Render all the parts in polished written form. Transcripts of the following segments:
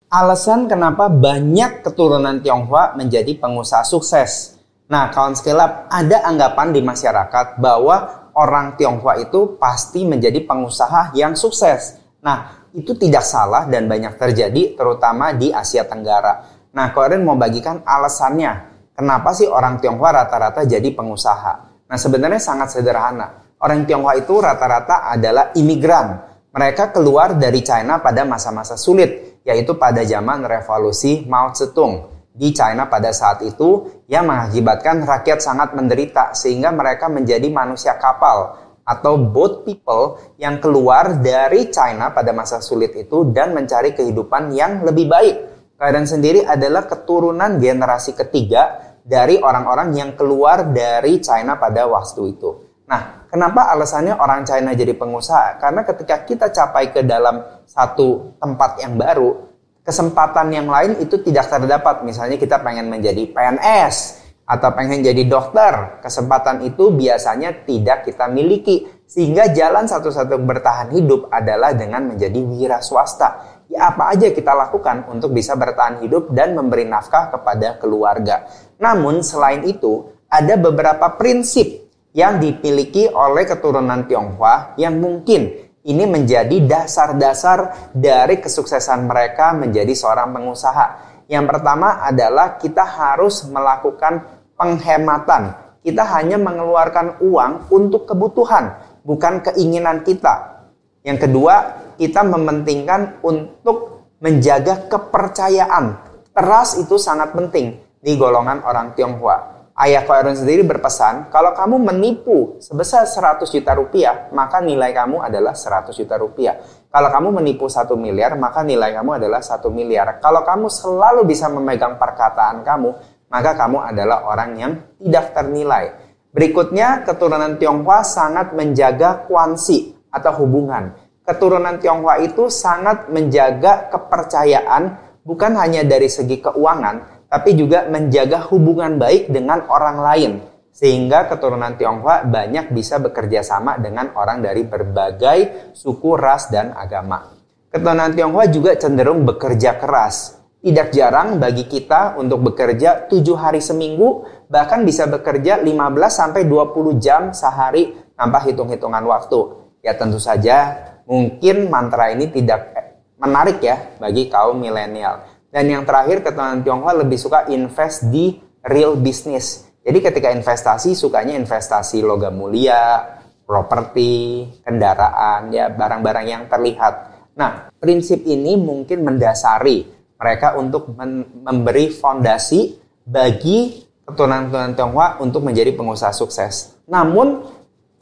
Alasan kenapa banyak keturunan Tionghoa menjadi pengusaha sukses. Nah, kawan Scale Up, ada anggapan di masyarakat bahwa orang Tionghoa itu pasti menjadi pengusaha yang sukses. Nah, itu tidak salah dan banyak terjadi terutama di Asia Tenggara. Nah, kalian mau bagikan alasannya. Kenapa sih orang Tionghoa rata-rata jadi pengusaha? Nah, sebenarnya sangat sederhana. Orang Tionghoa itu rata-rata adalah imigran. Mereka keluar dari China pada masa-masa sulit, yaitu pada zaman revolusi Mao Zedong. Di China pada saat itu yang mengakibatkan rakyat sangat menderita sehingga mereka menjadi manusia kapal atau boat people yang keluar dari China pada masa sulit itu dan mencari kehidupan yang lebih baik. Kalian sendiri adalah keturunan generasi ketiga dari orang-orang yang keluar dari China pada waktu itu. Nah, kenapa alasannya orang China jadi pengusaha? Karena ketika kita capai ke dalam satu tempat yang baru, kesempatan yang lain itu tidak terdapat. Misalnya kita pengen menjadi PNS atau pengen jadi dokter. Kesempatan itu biasanya tidak kita miliki. Sehingga jalan satu-satu bertahan hidup adalah dengan menjadi wira swasta. Ya apa aja kita lakukan untuk bisa bertahan hidup dan memberi nafkah kepada keluarga. Namun selain itu, ada beberapa prinsip yang dimiliki oleh keturunan Tionghoa yang mungkin ini menjadi dasar-dasar dari kesuksesan mereka menjadi seorang pengusaha. Yang pertama adalah kita harus melakukan penghematan. Kita hanya mengeluarkan uang untuk kebutuhan, bukan keinginan kita. Yang kedua, kita mementingkan untuk menjaga kepercayaan. Trust itu sangat penting di golongan orang Tionghoa. Ayah Ko Erwin sendiri berpesan, kalau kamu menipu sebesar 100 juta rupiah, maka nilai kamu adalah 100 juta rupiah. Kalau kamu menipu 1 miliar, maka nilai kamu adalah 1 miliar. Kalau kamu selalu bisa memegang perkataan kamu, maka kamu adalah orang yang tidak ternilai. Berikutnya, keturunan Tionghoa sangat menjaga kuansi atau hubungan. Keturunan Tionghoa itu sangat menjaga kepercayaan, bukan hanya dari segi keuangan, tapi juga menjaga hubungan baik dengan orang lain. Sehingga keturunan Tionghoa banyak bisa bekerja sama dengan orang dari berbagai suku, ras, dan agama. Keturunan Tionghoa juga cenderung bekerja keras. Tidak jarang bagi kita untuk bekerja 7 hari seminggu, bahkan bisa bekerja 15-20 jam sehari tanpa hitung-hitungan waktu. Ya tentu saja, mungkin mantra ini tidak menarik ya bagi kaum milenial. Dan yang terakhir, keturunan Tionghoa lebih suka invest di real business. Jadi ketika investasi, sukanya investasi logam mulia, properti, kendaraan, ya barang-barang yang terlihat. Nah, prinsip ini mungkin mendasari mereka untuk memberi fondasi bagi keturunan Tionghoa untuk menjadi pengusaha sukses. Namun,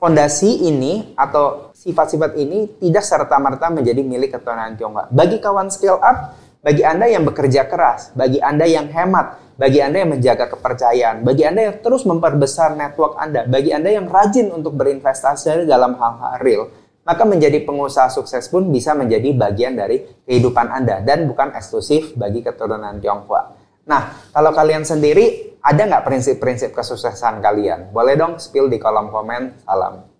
fondasi ini atau sifat-sifat ini tidak serta-merta menjadi milik keturunan Tionghoa. Bagi kawan Scale Up, bagi Anda yang bekerja keras, bagi Anda yang hemat, bagi Anda yang menjaga kepercayaan, bagi Anda yang terus memperbesar network Anda, bagi Anda yang rajin untuk berinvestasi dalam hal-hal real, maka menjadi pengusaha sukses pun bisa menjadi bagian dari kehidupan Anda dan bukan eksklusif bagi keturunan Tionghoa. Nah, kalau kalian sendiri, ada nggak prinsip-prinsip kesuksesan kalian? Boleh dong spill di kolom komen. Salam.